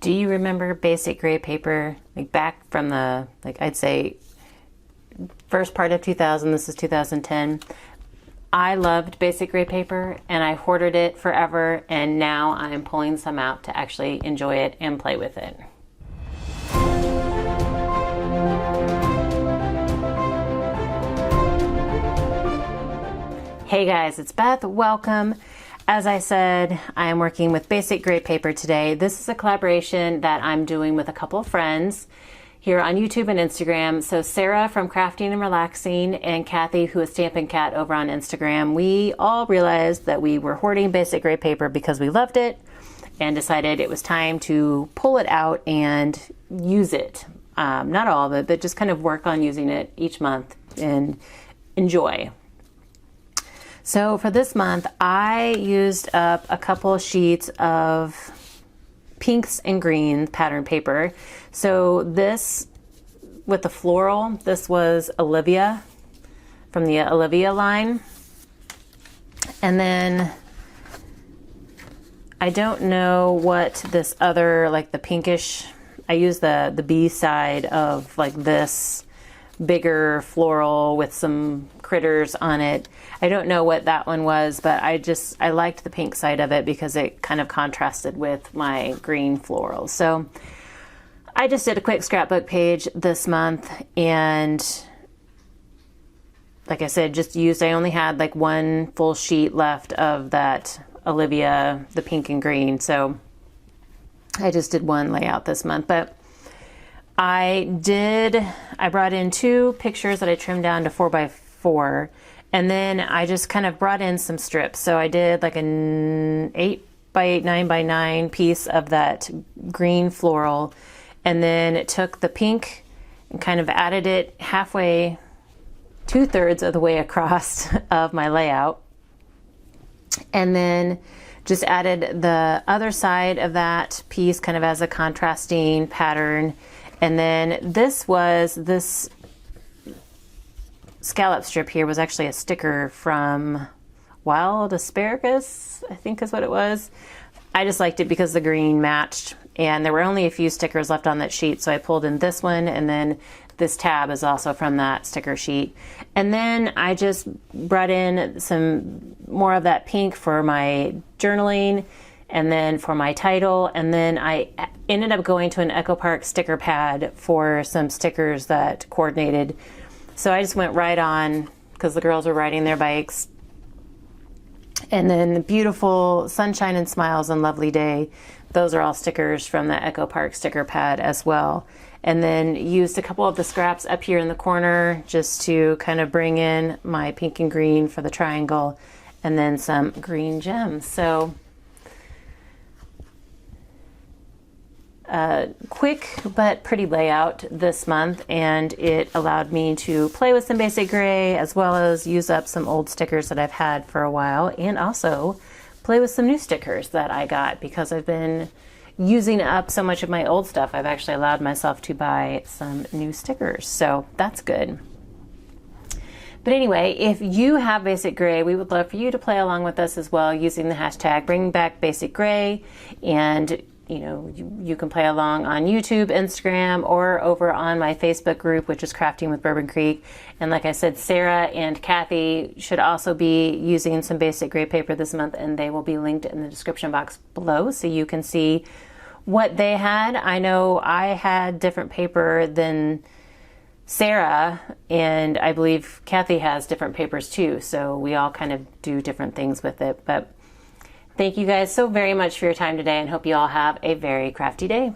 Do you remember basic gray paper? Like back from the, like I'd say, first part of 2000, this is 2010. I loved basic gray paper and I hoarded it forever, and now I'm pulling some out to actually enjoy it and play with it. Hey guys, it's Beth. Welcome. As I said, I am working with basic gray paper today. This is a collaboration that I'm doing with a couple of friends here on YouTube and Instagram. So Sarah from Crafting and Relaxing and Kathy, who is Stampin' Cat over on Instagram, we all realized that we were hoarding basic gray paper because we loved it and decided it was time to pull it out and use it. Not all of it, but just kind of work on using it each month and enjoy. So for this month, I used up a couple sheets of pinks and green pattern paper. So this, with the floral, this was Olivia from the Olivia line. And then I don't know what this other, like the pinkish, I used the B side of like this bigger floral with some critters on it. I don't know what that one was, but I liked the pink side of it because it kind of contrasted with my green floral. So I just did a quick scrapbook page this month, and like I said, I only had like one full sheet left of that Olivia, the pink and green. So I just did one layout this month, but I brought in two pictures that I trimmed down to 4x4, and then I just kind of brought in some strips. So I did like an 8x8, 9x9 piece of that green floral, and then took the pink and kind of added it halfway, 2/3 of the way across of my layout, and then just added the other side of that piece kind of as a contrasting pattern. And then this scallop strip here was actually a sticker from Wild Asparagus, I think is what it was. I just liked it because the green matched, and there were only a few stickers left on that sheet, so I pulled in this one, and then this tab is also from that sticker sheet. And then I just brought in some more of that pink for my journaling, and then for my title, and then I ended up going to an Echo Park sticker pad for some stickers that coordinated. So I just went right on, because the girls were riding their bikes. And then the beautiful Sunshine and Smiles and Lovely Day, those are all stickers from the Echo Park sticker pad as well. And then used a couple of the scraps up here in the corner just to kind of bring in my pink and green for the triangle, and then some green gems. So quick but pretty layout this month, and it allowed me to play with some basic gray as well as use up some old stickers that I've had for a while, and also play with some new stickers that I got because I've been using up so much of my old stuff. I've actually allowed myself to buy some new stickers, so that's good. But anyway, if you have basic gray, we would love for you to play along with us as well using the hashtag Bring Back Basic Gray. And you know, you can play along on YouTube, Instagram, or over on my Facebook group, which is Crafting with Bourbon Creek. And like I said, Sarah and Kathy should also be using some basic gray paper this month, and they will be linked in the description box below so you can see what they had. I know I had different paper than Sarah, and I believe Kathy has different papers too, so we all kind of do different things with it. But thank you guys so very much for your time today, and hope you all have a very crafty day.